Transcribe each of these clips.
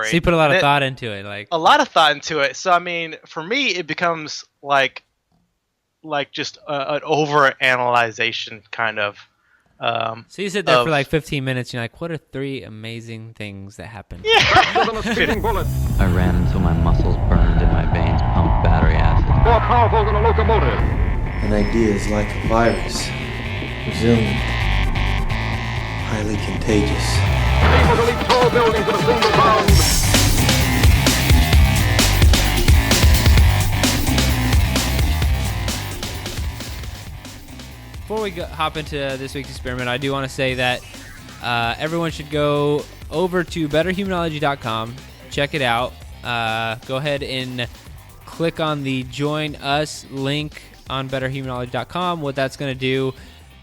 So you put a lot of thought into it, like a lot of thought into it. So I mean, for me, it becomes like just an over-analyzation kind of. So you sit there for like 15 minutes. You're like, what are 3 amazing things that happened? Yeah. I ran until my muscles burned and my veins pumped battery acid. More powerful than a locomotive. An idea is like a virus, resilient, highly contagious. Able to leap tall buildings in a single bound. Before we hop into this week's experiment, I do want to say that everyone should go over to betterhumanology.com, check it out. Go ahead and click on the Join Us link on betterhumanology.com. What that's going to do,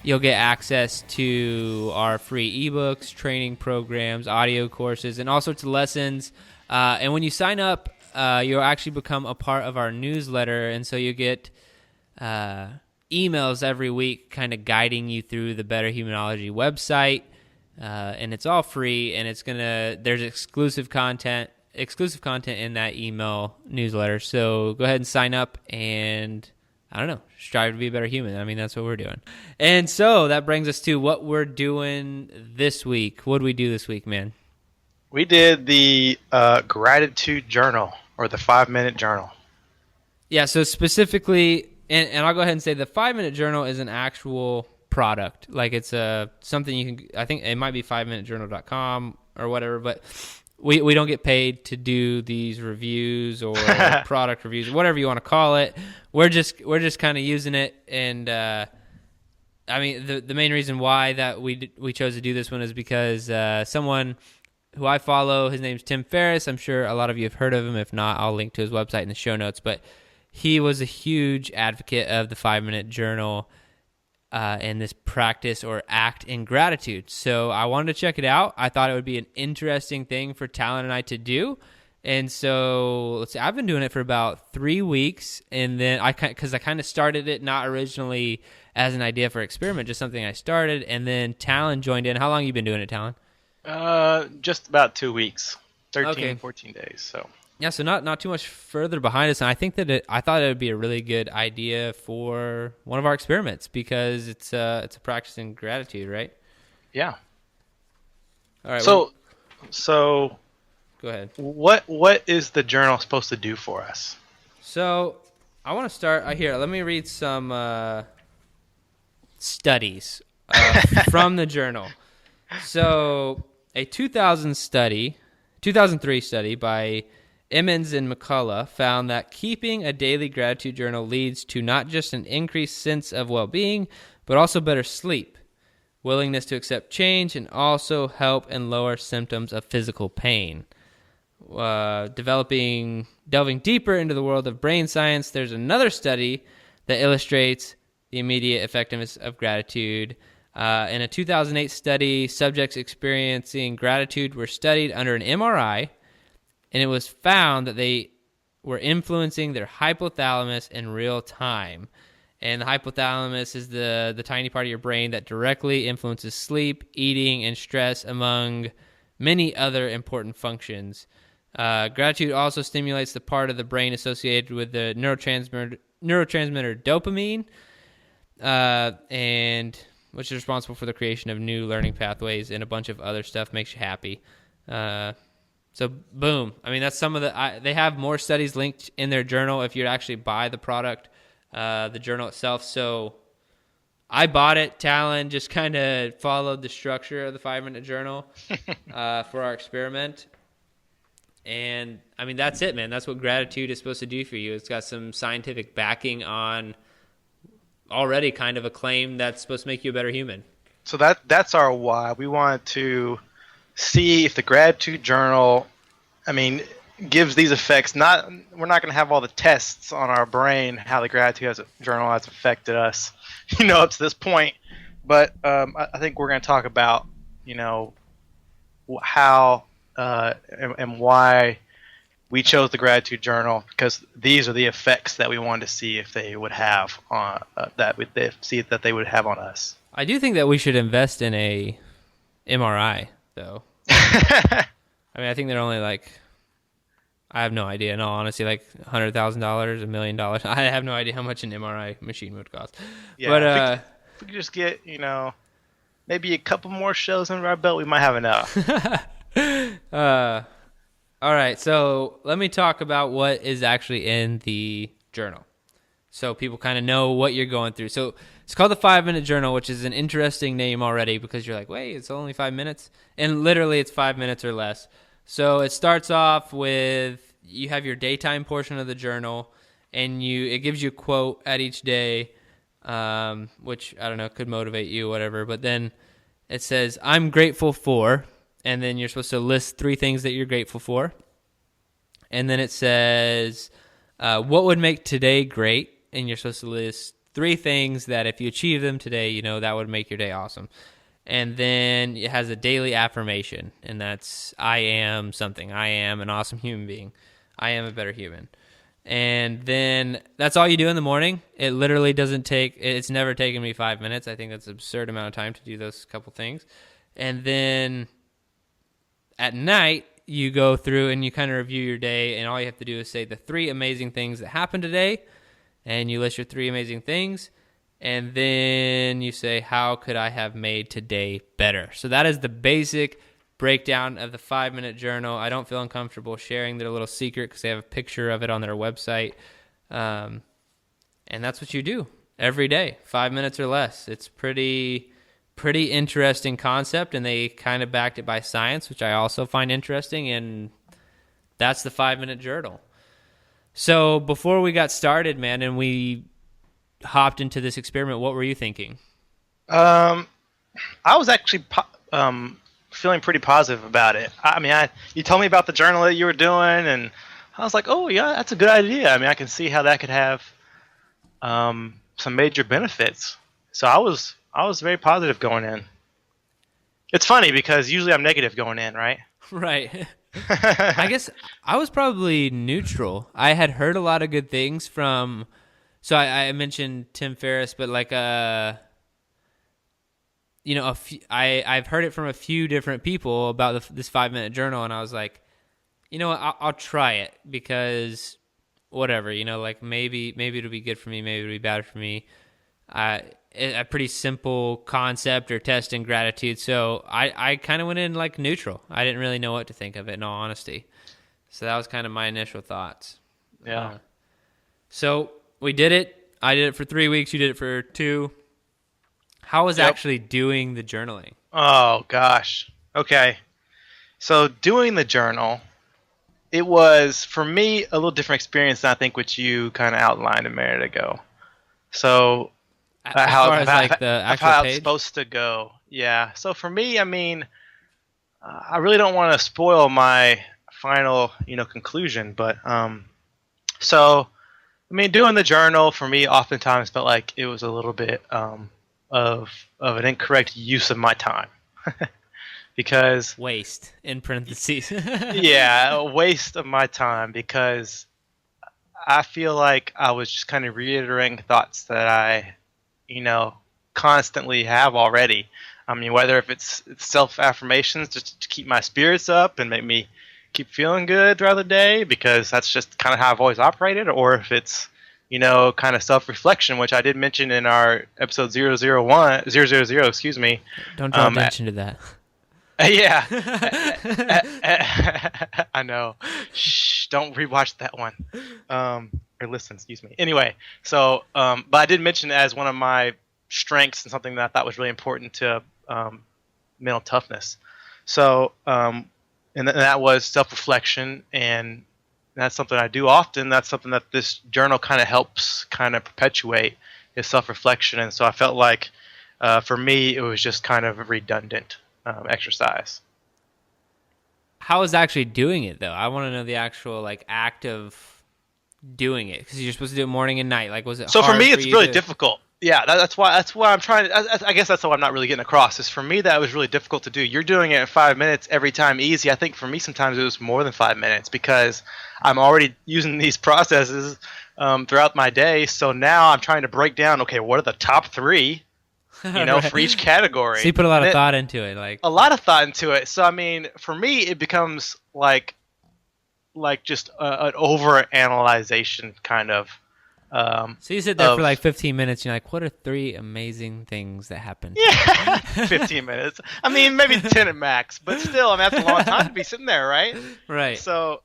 you'll get access to our free ebooks, training programs, audio courses, and all sorts of lessons. And when you sign up, you'll actually become a part of our newsletter, and so you get emails every week kind of guiding you through the Better Humanology website, and it's all free, and there's exclusive content in that email newsletter. So go ahead and sign up and, I don't know, strive to be a better human. I mean, that's what we're doing. And so that brings us to what we're doing this week. What did we do this week, man? We did the gratitude journal, or the 5-minute journal. Yeah, so specifically, and I'll go ahead and say the 5-minute journal is an actual product. Like, it's something you can, I think it might be 5minutejournal.com or whatever, but we don't get paid to do these reviews or product reviews, whatever you want to call it. We're just kind of using it, and I mean, the main reason why that we chose to do this one is because someone who I follow, his name's Tim Ferriss. I'm sure a lot of you have heard of him. If not, I'll link to his website in the show notes, but he was a huge advocate of the 5-minute journal and this practice or act in gratitude. So I wanted to check it out. I thought it would be an interesting thing for Talon and I to do. And so let's see, I've been doing it for about 3 weeks, and then because I kind of started it not originally as an idea for experiment, just something I started, and then Talon joined in. How long have you been doing it, Talon? Just about 2 weeks, 13, Okay. 14 days. So. Yeah, so not too much further behind us, and I think that I thought it would be a really good idea for one of our experiments because it's a practice in gratitude, right? Yeah. All right. So go ahead. What is the journal supposed to do for us? So I want to start here. Let me read some studies from the journal. So a 2003 study by Emmons and McCullough found that keeping a daily gratitude journal leads to not just an increased sense of well-being, but also better sleep, willingness to accept change, and also help and lower symptoms of physical pain. Delving deeper into the world of brain science, there's another study that illustrates the immediate effectiveness of gratitude. In a 2008 study, subjects experiencing gratitude were studied under an MRI, and it was found that they were influencing their hypothalamus in real time. And the hypothalamus is the tiny part of your brain that directly influences sleep, eating, and stress, among many other important functions. Gratitude also stimulates the part of the brain associated with the neurotransmitter dopamine, and which is responsible for the creation of new learning pathways, and a bunch of other stuff makes you happy. So boom. I mean, that's some of they have more studies linked in their journal if you actually buy the product, the journal itself. So I bought it. Talon just kind of followed the structure of the 5-minute journal for our experiment. And I mean, that's it, man. That's what gratitude is supposed to do for you. It's got some scientific backing on already kind of a claim that's supposed to make you a better human. So that's our why. We want to see if the gratitude journal, I mean, gives these effects. We're not going to have all the tests on our brain how the gratitude journal has affected us, up to this point. But I think we're going to talk about, how and why we chose the gratitude journal, because these are the effects that we wanted to see if they would have on that they would have on us. I do think that we should invest in a MRI, though. I mean, I think they're only like I have no idea. In all honesty, like $100,000, $1 million. I have no idea how much an MRI machine would cost. Yeah, But if we could just get, maybe a couple more shows under our belt, we might have enough. all right. So let me talk about what is actually in the journal, so people kind of know what you're going through. So it's called the 5-Minute Journal, which is an interesting name already because you're like, wait, it's only 5 minutes, and literally it's 5 minutes or less. So it starts off with, you have your daytime portion of the journal, and it gives you a quote at each day, which, I don't know, could motivate you, whatever. But then it says, I'm grateful for, and then you're supposed to list 3 things that you're grateful for. And then it says, what would make today great? And you're supposed to list 3 things that if you achieve them today, that would make your day awesome. And then it has a daily affirmation, and that's, I am something. I am an awesome human being. I am a better human. And then that's all you do in the morning. It literally it's never taken me 5 minutes. I think that's an absurd amount of time to do those couple things. And then at night, you go through and you kind of review your day, and all you have to do is say the 3 amazing things that happened today, and you list your 3 amazing things. And then you say, how could I have made today better? So that is the basic breakdown of the 5-Minute Journal. I don't feel uncomfortable sharing their little secret because they have a picture of it on their website. And that's what you do every day, 5 minutes or less. It's pretty interesting concept, and they kind of backed it by science, which I also find interesting. And that's the 5-Minute Journal. So before we got started, man, and we hopped into this experiment, what were you thinking? I was actually feeling pretty positive about it. I mean, you told me about the journal that you were doing, and I was like, oh yeah, that's a good idea. I mean, I can see how that could have some major benefits. So I was very positive going in. It's funny because usually I'm negative going in, right? Right. I guess I was probably neutral. I had heard a lot of good things from. So I mentioned Tim Ferriss, but like I've heard it from a few different people about this 5-Minute Journal, and I was like, I'll try it because whatever, like maybe it'll be good for me, maybe it'll be bad for me. A pretty simple concept or test in gratitude, so I kind of went in like neutral. I didn't really know what to think of it, in all honesty. So that was kind of my initial thoughts. Yeah. So we did it. I did it for 3 weeks. You did it for 2. How was actually doing the journaling? Oh, gosh. Okay. So doing the journal, it was, for me, a little different experience than I think what you kind of outlined a minute ago. So how it's supposed to go. Yeah. So for me, I mean, I really don't want to spoil my final, conclusion, but so I mean, doing the journal for me oftentimes felt like it was a little bit of an incorrect use of my time. Because waste in parentheses. Yeah, a waste of my time, because I feel like I was just kind of reiterating thoughts that I, constantly have already. I mean, whether if it's self-affirmations just to keep my spirits up and make me keep feeling good throughout the day, because that's just kind of how I've always operated, or if it's, kind of self-reflection, which I did mention in our episode 001, excuse me. Don't draw attention to that. Yeah. I know. Shh, don't rewatch that one. Or listen, excuse me. Anyway, so, but I did mention it as one of my strengths and something that I thought was really important to mental toughness. So, and that was self-reflection, and that's something I do often. That's something that this journal kind of helps kind of perpetuate, is self-reflection. And so I felt like, for me, it was just kind of a redundant exercise. How is actually doing it, though? I want to know the actual act of doing it, because you're supposed to do it morning and night. Was it? So hard for me, it's really to... difficult. Yeah, that's why I'm trying to. I guess that's what I'm not really getting across. Is for me that was really difficult to do. You're doing it in 5 minutes every time, easy. I think for me sometimes it was more than 5 minutes, because I'm already using these processes throughout my day. So now I'm trying to break down. Okay, what are the top 3? Right. For each category. So you put a lot of thought into it, a lot of thought into it. So I mean, for me, it becomes like like just an over analyzation kind of. So you sit there for like 15 minutes. And you're like, what are 3 amazing things that happened? Yeah, 15 minutes. I mean, maybe 10 at max, but still, I mean, that's a long time to be sitting there, right? Right. So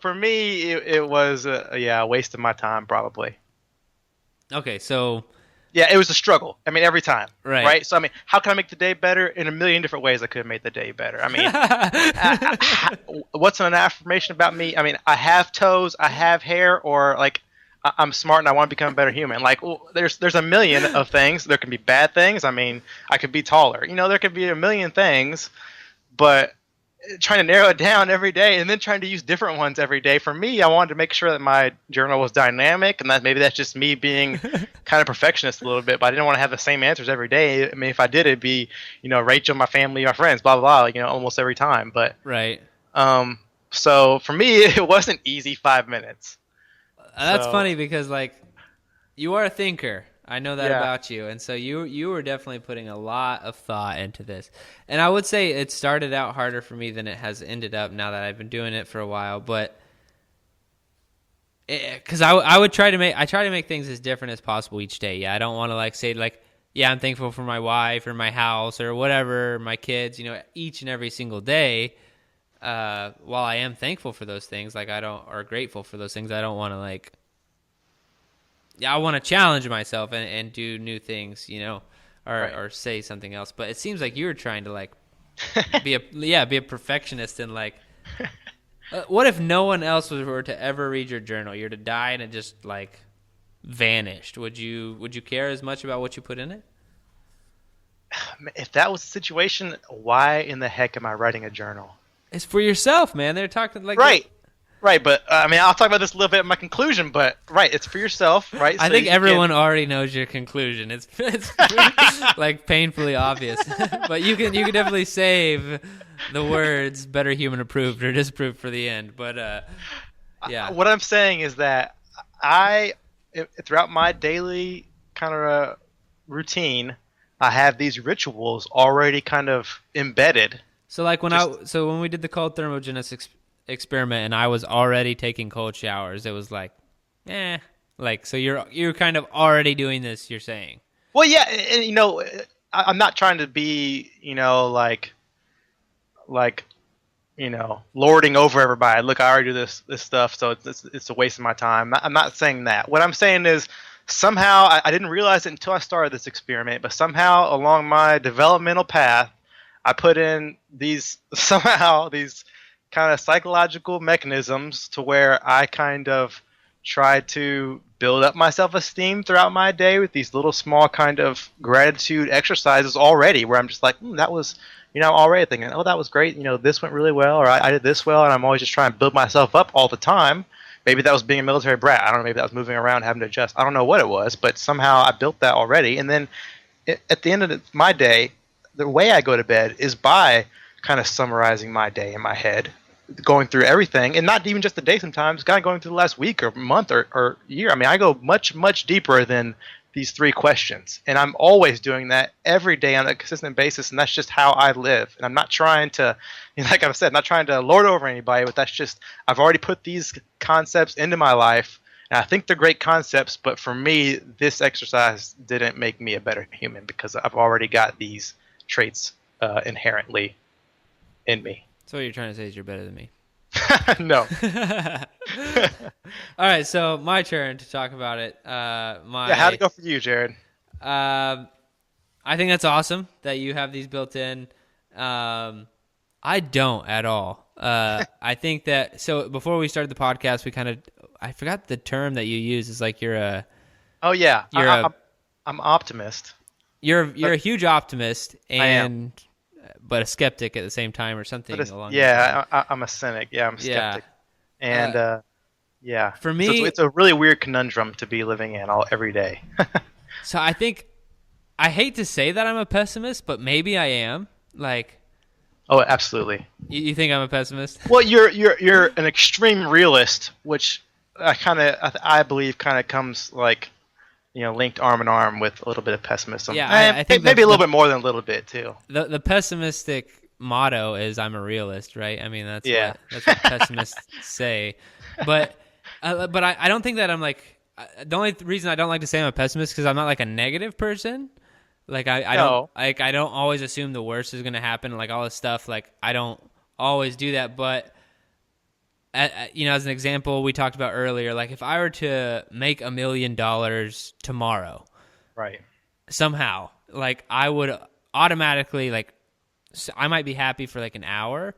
for me, it was a waste of my time probably. Okay, so yeah, it was a struggle. I mean, every time, right? Right. So I mean, how can I make the day better? In a million different ways, I could have made the day better. I mean, what's an affirmation about me? I mean, I have toes, I have hair, or like I'm smart and I want to become a better human. Like, well, there's a million of things. There can be bad things. I mean, I could be taller. You know, there could be a million things, but trying to narrow it down every day and then trying to use different ones every day. For me, I wanted to make sure that my journal was dynamic, and that maybe that's just me being kind of perfectionist a little bit, but I didn't want to have the same answers every day. I mean, if I did, it'd be, Rachel, my family, my friends, blah, blah, blah, almost every time. But, right. So for me, it wasn't easy 5 minutes. That's funny because like you are a thinker. I know that about you. And so you were definitely putting a lot of thought into this. And I would say it started out harder for me than it has ended up now that I've been doing it for a while. But because I try to make things as different as possible each day. Yeah, I don't want to like say like, yeah, I'm thankful for my wife or my house or whatever, my kids, each and every single day. While I am thankful for those things, like or grateful for those things, I don't want to like, I want to challenge myself and do new things, or say something else. But it seems like you were trying to like be a perfectionist and like, what if no one else were to ever read your journal? You're to die and it just like vanished. Would you care as much about what you put in it? If that was the situation, why in the heck am I writing a journal? It's for yourself, man. They're talking like right. But I mean, I'll talk about this a little bit in my conclusion. But it's for yourself, right? I think everyone already knows your conclusion. It's like painfully obvious. But you can definitely save the words "better human approved" or disapproved for the end. But yeah, what I'm saying is that throughout my daily kind of routine, I have these rituals already kind of embedded. So like when we did the cold thermogenesis experiment and I was already taking cold showers, it was like, like, so you're kind of already doing this, you're saying. Well, yeah, and, I'm not trying to be, lording over everybody. Look, I already do this stuff, so it's a waste of my time. I'm not saying that. What I'm saying is somehow I didn't realize it until I started this experiment, but somehow along my developmental path, I put in these kind of psychological mechanisms to where I kind of try to build up my self-esteem throughout my day with these little small kind of gratitude exercises already, where I'm just like, that was, I'm already thinking, oh, that was great. This went really well, or I did this well, and I'm always just trying to build myself up all the time. Maybe that was being a military brat. I don't know. Maybe that was moving around, having to adjust. I don't know what it was, but somehow I built that already. And then at the end of my day, the way I go to bed is by kind of summarizing my day in my head, going through everything, and not even just the day sometimes, kind of going through the last week or month or year. I mean, I go much, much deeper than these 3 questions. And I'm always doing that every day on a consistent basis, and that's just how I live. And I'm not trying to, like I've said, not trying to lord over anybody, but that's just, I've already put these concepts into my life, and I think they're great concepts, but for me, this exercise didn't make me a better human because I've already got these traits inherently in me. So what you're trying to say is you're better than me. No. All right, so my turn to talk about it. How'd it go for you, Jared? I think that's awesome that you have these built in. I don't at all. I think that, so before we started the podcast, I forgot the term that you use. Is like you're a... Oh, yeah. I'm optimist. You're a huge optimist, I am. But a skeptic at the same time, or something along. Yeah, I'm a cynic. Yeah, I'm a skeptic. And for me, so it's a really weird conundrum to be living in every day. So I think I hate to say that I'm a pessimist, but maybe I am. Like, oh, absolutely. You think I'm a pessimist? Well, you're an extreme realist, which I believe kind of comes like, linked arm in arm with a little bit of pessimism. Yeah, I think maybe a little bit more than a little bit too. The pessimistic motto is I'm a realist, right? I mean, that's Yeah. that's what pessimists say. But I don't think that I'm like, the only reason I don't like to say I'm a pessimist because I'm not like a negative person. Like I No. don't always assume the worst is going to happen. Like all this stuff, like I don't always do that. But as an example, we talked about earlier, like if I were to make $1 million tomorrow, Right. somehow, like I would automatically like, I might be happy for like an hour,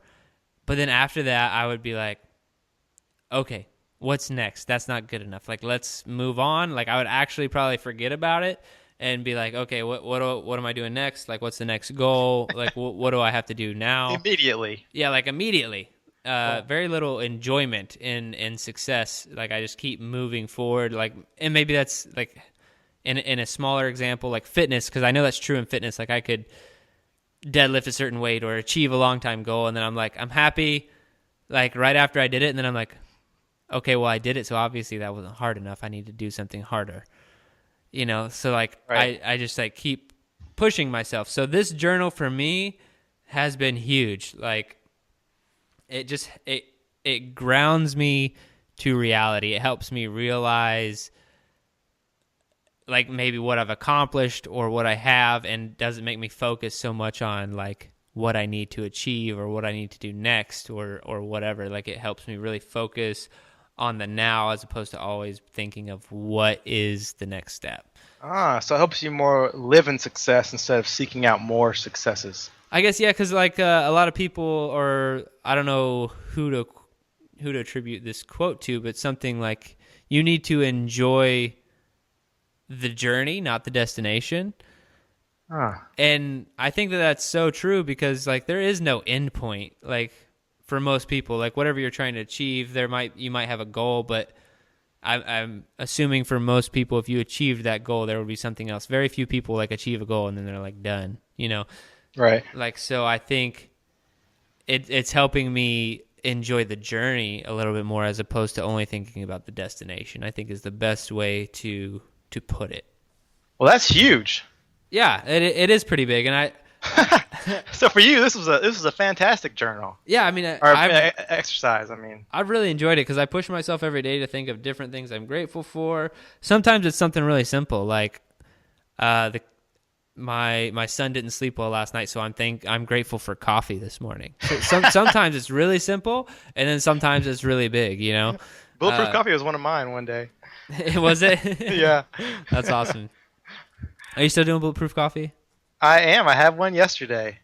but then after that, I would be like, okay, what's next? That's not good enough. Like, let's move on. Like, I would actually probably forget about it and be like, okay, what am I doing next? Like, what's the next goal? Like, what do I have to do now? Immediately. Yeah, like immediately. Very little enjoyment in success. Like, I just keep moving forward. Like, and maybe that's like in a smaller example, like fitness, because I know that's true in fitness. Like, I could deadlift a certain weight or achieve a long time goal, and then I'm like, I'm happy. Like right after I did it, and then I'm like, okay, well I did it, so obviously that wasn't hard enough. I need to do something harder, So like Right. I just like keep pushing myself. So this journal for me has been huge. Like it grounds me to reality. It helps me realize like maybe what I've accomplished or what I have, and doesn't make me focus so much on like what I need to achieve or what I need to do next or whatever. Like it helps me really focus on the now as opposed to always thinking of what is the next step. So it helps you more live in success instead of seeking out more successes. I guess, yeah, because like a lot of people, or I don't know who to attribute this quote to, but something like you need to enjoy the journey, not the destination. And I think that that's so true because like there is no end point. Like for most people, like whatever you're trying to achieve, you might have a goal, but I'm assuming for most people, if you achieved that goal, there would be something else. Very few people like achieve a goal and then they're like done, Right. Like, so I think it's helping me enjoy the journey a little bit more as opposed to only thinking about the destination, I think is the best way to put it. Well, that's huge. Yeah, it is pretty big, and So for you, this was a fantastic journal yeah, I mean, or exercise. I mean, I've really enjoyed it because I push myself every day to think of different things I'm grateful for. Sometimes it's something really simple, like my son didn't sleep well last night, so I'm grateful for coffee this morning. So sometimes it's really simple, and then sometimes it's really big. Bulletproof coffee was one of mine one day. Was it? Yeah. That's awesome. Are you still doing Bulletproof coffee? I am. I had one yesterday.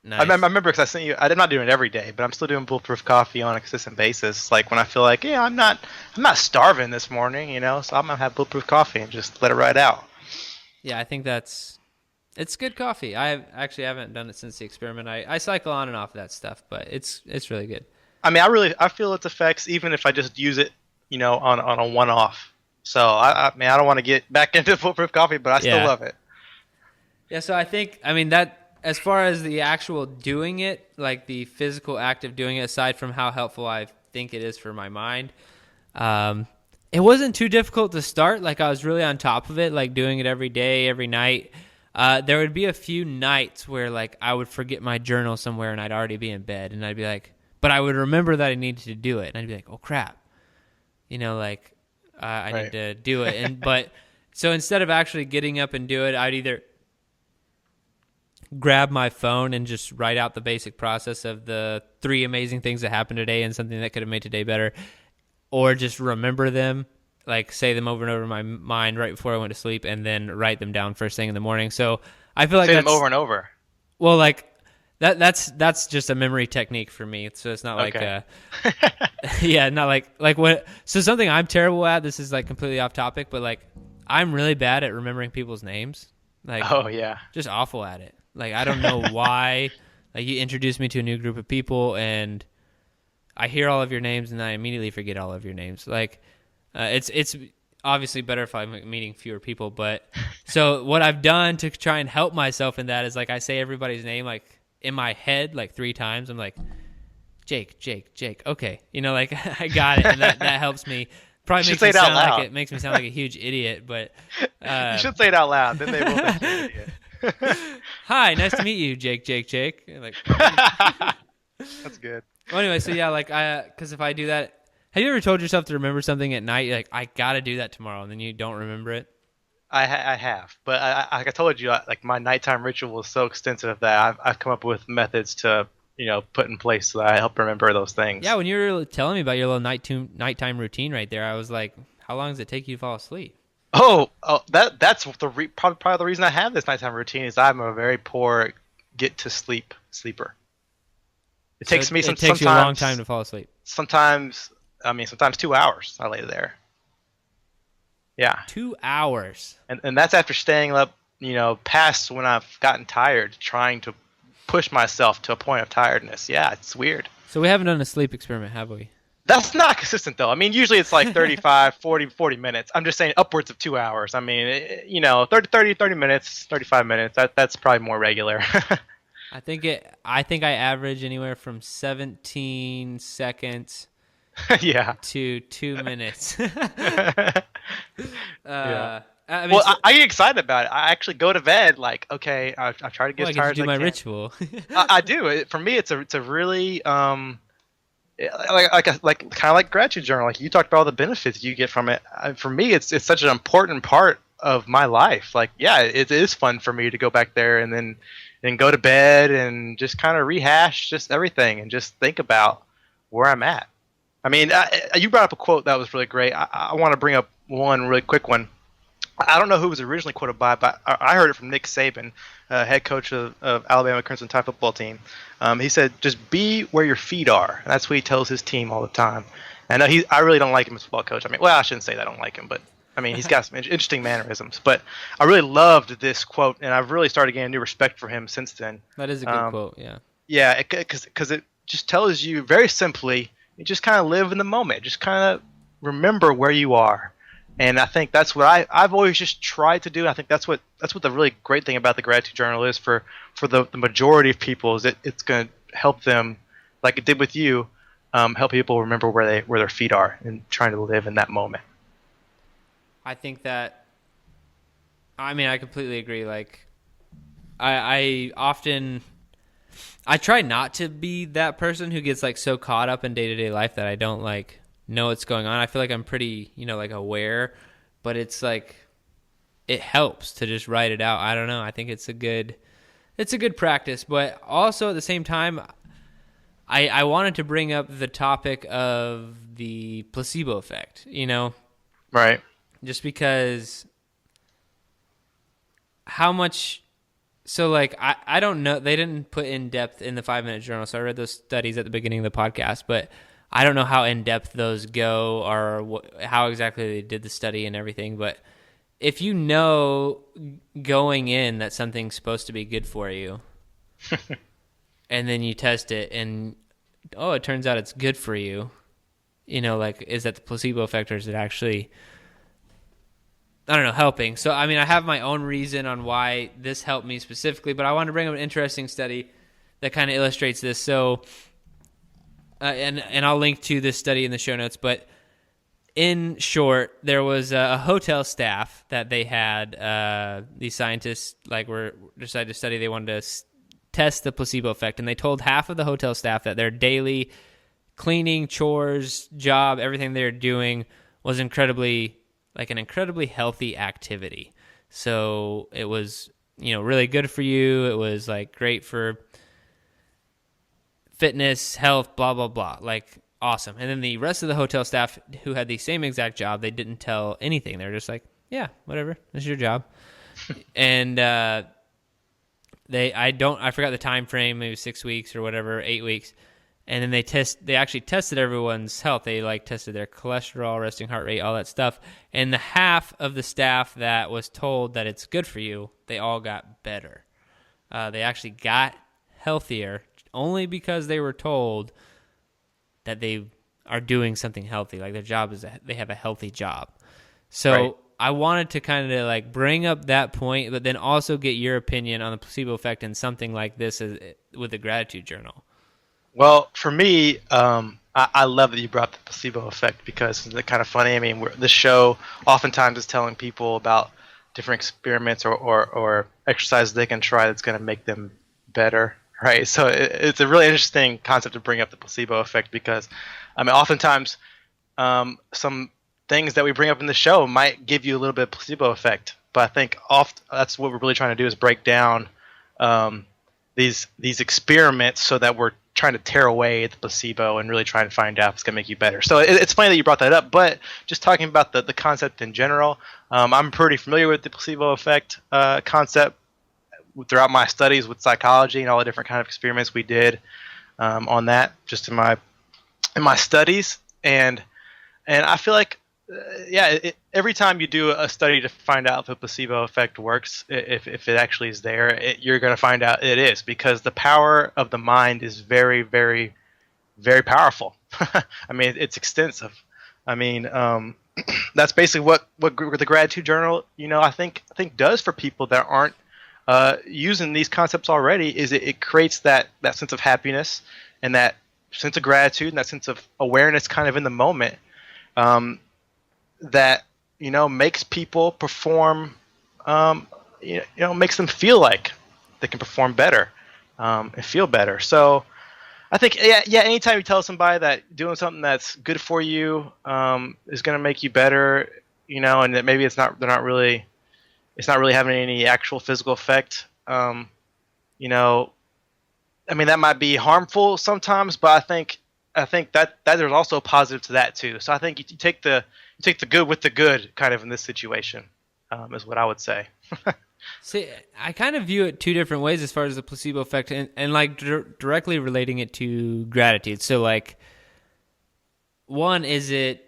Nice. I remember because I sent you. I'm not doing it every day, but I'm still doing Bulletproof coffee on a consistent basis. Like when I feel like, I'm not starving this morning, so I'm gonna have Bulletproof coffee and just let it ride out. Yeah, I think it's good coffee. I actually haven't done it since the experiment. I cycle on and off of that stuff, but it's really good. I mean, I feel its effects even if I just use it, on a one-off. So I don't want to get back into Bulletproof coffee, but I still love it. Yeah, so I think, that as far as the actual doing it, like the physical act of doing it, aside from how helpful I think it is for my mind, it wasn't too difficult to start. Like I was really on top of it, like doing it every day, every night. There would be a few nights where like I would forget my journal somewhere and I'd already be in bed, and I'd be like, but I would remember that I needed to do it, and I'd be like, oh crap, I need to do it. But so instead of actually getting up and do it, I'd either grab my phone and just write out the basic process of the 3 amazing things that happened today and something that could have made today better, or just remember them, like say them over and over in my mind right before I went to sleep, and then write them down first thing in the morning. So I feel like say them over and over. Well, like that's just a memory technique for me. So it's not like not like what. So something I'm terrible at. This is like completely off topic, but like I'm really bad at remembering people's names. Like, oh yeah, just awful at it. Like I don't know why. Like you introduce me to a new group of people, and I hear all of your names, and I immediately forget all of your names. Like it's obviously better if I'm meeting fewer people. But so what I've done to try and help myself in that is like I say everybody's name like in my head like 3 times. I'm like Jake. Okay, like I got it, and that helps me. Probably makes me sound like it makes me sound like a huge idiot, but you should say it out loud. Then they will think you're an idiot. Hi, nice to meet you, Jake. Like, That's good. well, anyway, so yeah, like because if I do that, have you ever told yourself to remember something at night? You're like, I gotta do that tomorrow, and then you don't remember it. I have, but like I told you, like my nighttime ritual is so extensive that I've come up with methods to put in place so that I help remember those things. Yeah, when you were telling me about your little nighttime routine right there, I was like, how long does it take you to fall asleep? That's probably the reason I have this nighttime routine is I'm a very poor get to sleep sleeper. It takes me takes you a long time to fall asleep. Sometimes 2 hours I lay there. Yeah. 2 hours. And that's after staying up, past when I've gotten tired, trying to push myself to a point of tiredness. Yeah, it's weird. So we haven't done a sleep experiment, have we? That's not consistent, though. I mean, usually it's like 35, 40 minutes. I'm just saying upwards of 2 hours. I mean, 30 minutes, 35 minutes. That's probably more regular. I think I average anywhere from 17 seconds yeah. to 2 minutes. Yeah. I mean, I get excited about it. I actually go to bed like, okay, I try to get as tired as I can. I do my ritual. I do. For me, it's a really like kind of like gratitude journal. Like you talked about all the benefits you get from it. For me, it's such an important part of my life. Like, yeah, it is fun for me to go back there and then go to bed and just kind of rehash just everything and just think about where I'm at. I mean, you brought up a quote that was really great. I want to bring up one really quick one. I don't know who was originally quoted by, but I heard it from Nick Saban, head coach of Alabama Crimson Tide football team. He said, "Just be where your feet are." And that's what he tells his team all the time. And I really don't like him as a football coach. I mean, well, I shouldn't say that I don't like him, but I mean, he's got some interesting mannerisms. But I really loved this quote, and I've really started getting a new respect for him since then. That is a good quote, yeah. Yeah, because it just tells you very simply, you just kind of live in the moment. Just kind of remember where you are. And I think that's what I've always just tried to do. I think that's what the really great thing about the gratitude journal is for the majority of people is it's going to help them, like it did with you, help people remember where their feet are and trying to live in that moment. I think that, I mean, I completely agree. Like, I often try not to be that person who gets like so caught up in day-to-day life that I don't like know what's going on. I feel like I'm pretty, like aware, but it's like it helps to just write it out. I don't know. I think it's a good practice, but also at the same time, I wanted to bring up the topic of the placebo effect, Right. Just because how much, so like, I don't know, they didn't put in depth in the 5-minute journal. So I read those studies at the beginning of the podcast, but I don't know how in-depth those go or how exactly they did the study and everything, but if you know going in that something's supposed to be good for you, and then you test it and, it turns out it's good for you, like, is that the placebo effect or is it actually, I don't know, helping? So, I mean, I have my own reason on why this helped me specifically, but I wanted to bring up an interesting study that kind of illustrates this. So, and I'll link to this study in the show notes, but in short, there was a hotel staff that they had, these scientists decided to study. They wanted to test the placebo effect, and they told half of the hotel staff that their daily cleaning, chores, job, everything they're doing was an incredibly healthy activity. So it was, really good for you. It was like great for fitness, health, blah, blah, blah. Like, awesome. And then the rest of the hotel staff who had the same exact job, they didn't tell anything. They were just like, yeah, whatever. This is your job. And I forgot the time frame, maybe 6 weeks or whatever, 8 weeks. And then they actually tested everyone's health. They tested their cholesterol, resting heart rate, all that stuff. And the half of the staff that was told that it's good for you, they all got better. They actually got healthier only because they were told that they are doing something healthy. Like their job is they have a healthy job. So right. I wanted to kind of bring up that point, but then also get your opinion on the placebo effect and something like this with the gratitude journal. Well, for me, I love that you brought the placebo effect because it's kind of funny. I mean, this show oftentimes is telling people about different experiments or exercises they can try that's going to make them better, right? So it's a really interesting concept to bring up, the placebo effect, because I mean, oftentimes some things that we bring up in the show might give you a little bit of placebo effect, but I think that's what we're really trying to do, is break down these experiments so that we're trying to tear away the placebo and really trying to find out if it's going to make you better. So it's funny that you brought that up, but just talking about the concept in general, I'm pretty familiar with the placebo effect concept throughout my studies with psychology and all the different kind of experiments we did on that, just in my studies. And I feel like, every time you do a study to find out if a placebo effect works, if it actually is there, you're going to find out it is, because the power of the mind is very, very, very powerful. I mean, it's extensive. I mean, that's basically what the gratitude journal, I think does for people that aren't using these concepts already, is it creates that sense of happiness and that sense of gratitude and that sense of awareness kind of in the moment. That makes people perform, makes them feel like they can perform better and feel better. So I think anytime you tell somebody that doing something that's good for you is going to make you better, and that maybe it's not really having any actual physical effect, I mean, that might be harmful sometimes, but I think that there's also a positive to that too. So I think you take the good with the good kind of in this situation, is what I would say. See, I kind of view it two different ways as far as the placebo effect, and like directly relating it to gratitude. So like, one, is it,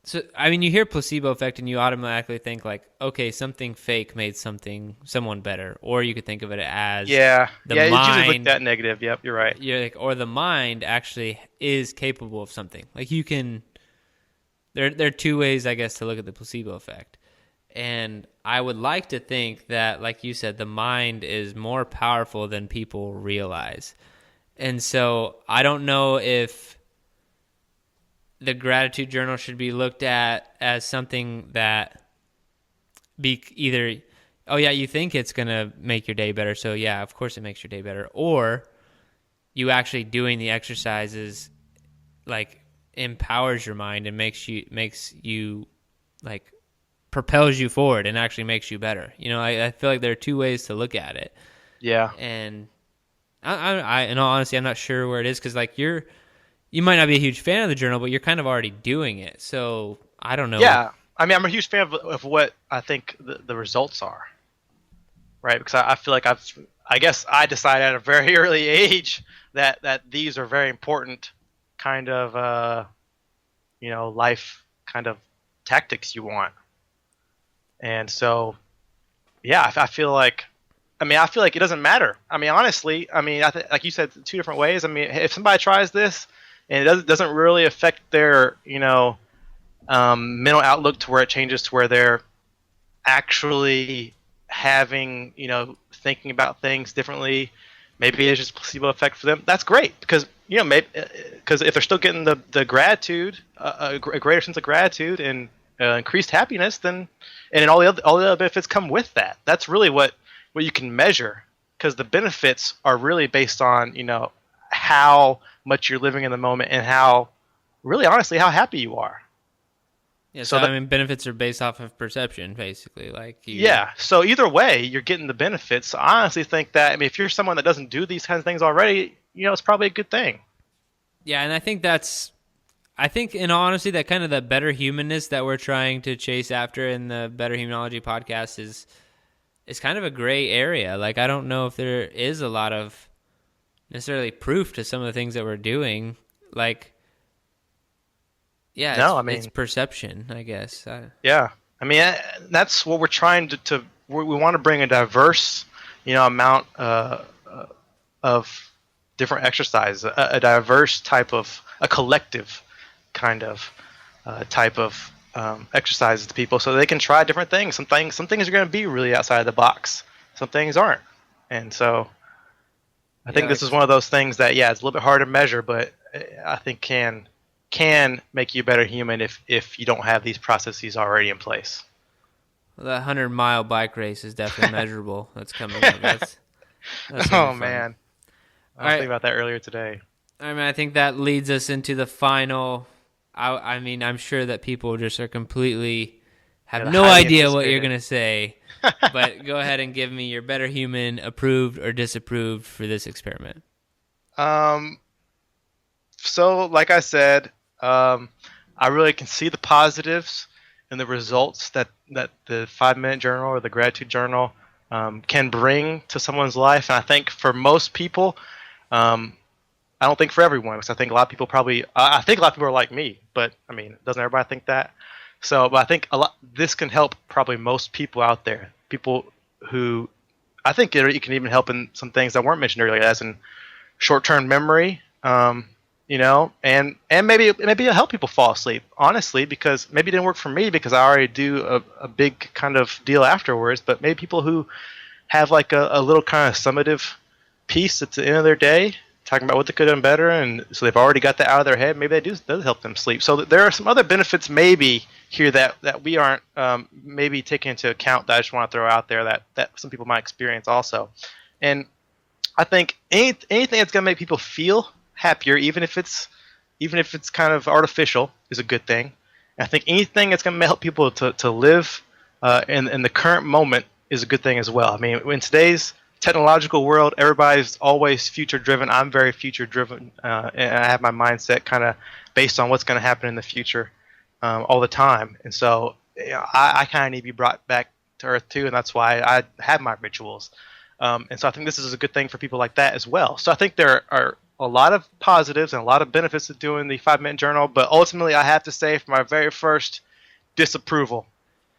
so I mean, you hear placebo effect and you automatically think like, okay, something fake made someone better, or you could think of it as the mind. It's usually looked at negative. Yep, you're right. You're like, or the mind actually is capable of something. Like you can. There are two ways, I guess, to look at the placebo effect. And I would like to think that, like you said, the mind is more powerful than people realize. And so I don't know if the gratitude journal should be looked at as something that be either, oh yeah, you think it's going to make your day better, so yeah, of course it makes your day better. Or you actually doing the exercises, like, empowers your mind and makes you like propels you forward and actually makes you better. I feel like there are two ways to look at it. Yeah. And I in all honesty, I'm not sure where it is, because like you might not be a huge fan of the journal, but you're kind of already doing it. So I don't know. Yeah. I mean, I'm a huge fan of what I think the results are, right? Because I feel like I guess I decided at a very early age that these are very important kind of life kind of tactics you want. And so I feel like it doesn't matter. I mean, honestly, like you said, two different ways. I mean, if somebody tries this and it doesn't really affect their mental outlook to where it changes to where they're actually having thinking about things differently, maybe it's just a placebo effect for them. That's great, because because if they're still getting the gratitude, a greater sense of gratitude and increased happiness, then all the other benefits come with that. That's really what you can measure, because the benefits are really based on how much you're living in the moment and how, really honestly, how happy you are. Yeah, so benefits are based off of perception, basically. So either way, you're getting the benefits. So I honestly think that, if you're someone that doesn't do these kinds of things already, it's probably a good thing. Yeah, and I think in all honesty, that kind of the better humanness that we're trying to chase after in the Betterhumanology podcast is kind of a gray area. Like, I don't know if there is a lot of necessarily proof to some of the things that we're doing. Like, yeah, it's perception, I guess. Yeah. I mean, that's what we're trying to we want to bring a diverse, amount of different exercises, a diverse type of, a collective kind of type of exercises to people, so they can try different things. Some things are going to be really outside of the box. Some things aren't. And so I think this is one of those things that, it's a little bit hard to measure, but I think can make you a better human if you don't have these processes already in place. The 100-mile bike race is definitely measurable. That's coming up. That's Oh fun. man, I was All right. thinking about that earlier today. I mean, I think that leads us into the final. I mean, I'm sure that people just are completely have no highly idea what you're anticipated. going to say. But go ahead and give me your Better Human approved or disapproved for this experiment. So like I said, I really can see the positives and the results that the 5-minute journal or the gratitude journal can bring to someone's life. And I think for most people, I don't think for everyone, because I think a lot of people I think a lot of people are like me, but I mean, doesn't everybody think that? So, but I think this can help probably most people out there. People who, I think it can even help in some things that weren't mentioned earlier, as in short-term memory, you know, and maybe it'll help people fall asleep, honestly, because maybe it didn't work for me because I already do a big kind of deal afterwards, but maybe people who have like a little kind of summative piece at the end of their day, talking about what they could have done better, and so they've already got that out of their head, maybe does help them sleep. So there are some other benefits maybe here that we aren't maybe taking into account that I just want to throw out there that some people might experience also. And I think anything that's going to make people feel happier, even if it's kind of artificial, is a good thing. And I think anything that's going to help people to live in the current moment is a good thing as well. I mean, in today's technological world, everybody's always future driven. I'm very future driven, and I have my mindset kind of based on what's going to happen in the future all the time. And so I kind of need to be brought back to earth too, and that's why I have my rituals. And so I think this is a good thing for people like that as well. So I think there are a lot of positives and a lot of benefits to doing the 5-minute journal, but ultimately I have to say for my very first disapproval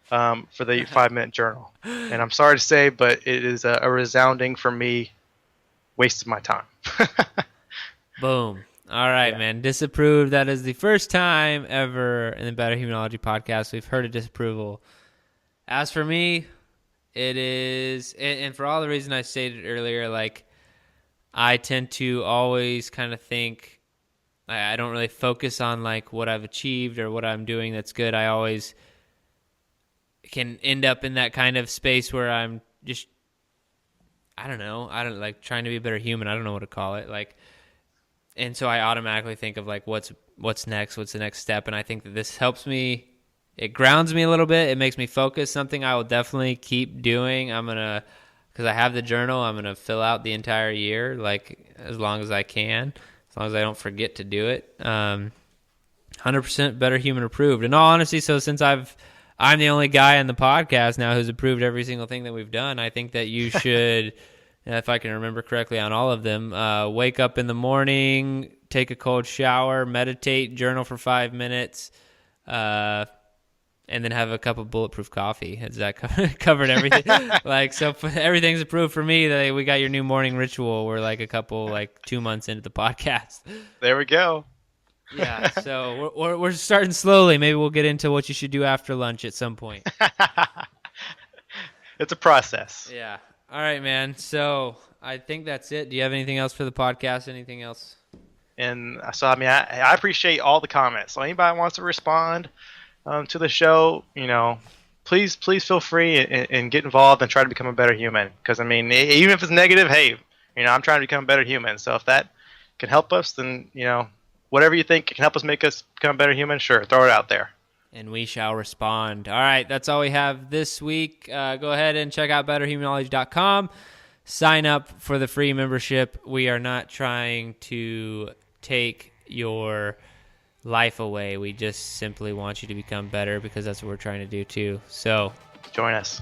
for the 5-minute journal. And I'm sorry to say, but it is a resounding, for me, waste of my time. Boom. All right, man. Disapproved. That is the first time ever in the Better Humanology podcast we've heard a disapproval. As for me, it is, and for all the reasons I stated earlier, like, I tend to always kind of think, I don't really focus on like what I've achieved or what I'm doing that's good. I always can end up in that kind of space where I'm just, I don't like trying to be a better human. I don't know what to call it. Like, and so I automatically think of like, what's next? What's the next step? And I think that this helps me. It grounds me a little bit. It makes me focus. Something I will definitely keep doing. Because I have the journal, I'm going to fill out the entire year, like as long as I can, as long as I don't forget to do it. 100% Better Human approved. In all honesty, so since I'm the only guy on the podcast now who's approved every single thing that we've done, I think that you should, if I can remember correctly on all of them, wake up in the morning, take a cold shower, meditate, journal for 5 minutes, and then have a cup of bulletproof coffee. Has that covered everything? Like, so everything's approved for me. We got your new morning ritual. We're like 2 months into the podcast. There we go. Yeah, so we're starting slowly. Maybe we'll get into what you should do after lunch at some point. It's a process. Yeah. All right, man. So I think that's it. Do you have anything else for the podcast? Anything else? And so, I mean, I appreciate all the comments. So anybody wants to respond to the show, you know, please feel free and get involved and try to become a better human. Because, I mean, even if it's negative, hey, you know, I'm trying to become a better human. So if that can help us, then, you know, whatever you think can help us make us become a better human, sure, throw it out there. And we shall respond. All right, that's all we have this week. Go ahead and check out betterhumanology.com. Sign up for the free membership. We are not trying to take your life away. We just simply want you to become better because that's what we're trying to do too. So join us.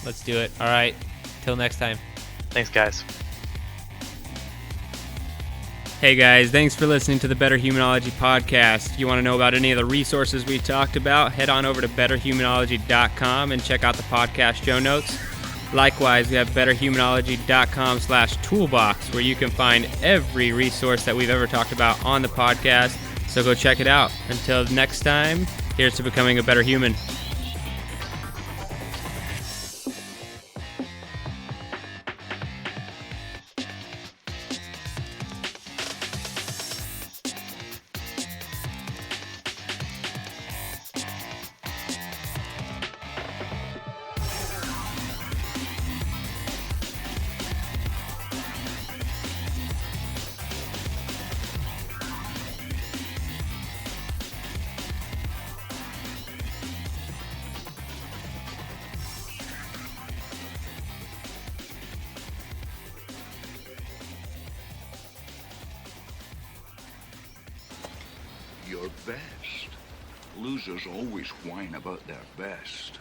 Let's do it. All right. Till next time. Thanks, guys. Hey guys, thanks for listening to the Better Humanology podcast. If you want to know about any of the resources we talked about, head on over to betterhumanology.com and check out the podcast show notes. Likewise, we have betterhumanology.com/toolbox where you can find every resource that we've ever talked about on the podcast. So go check it out. Until next time, here's to becoming a better human. your best. Losers always whine about their best.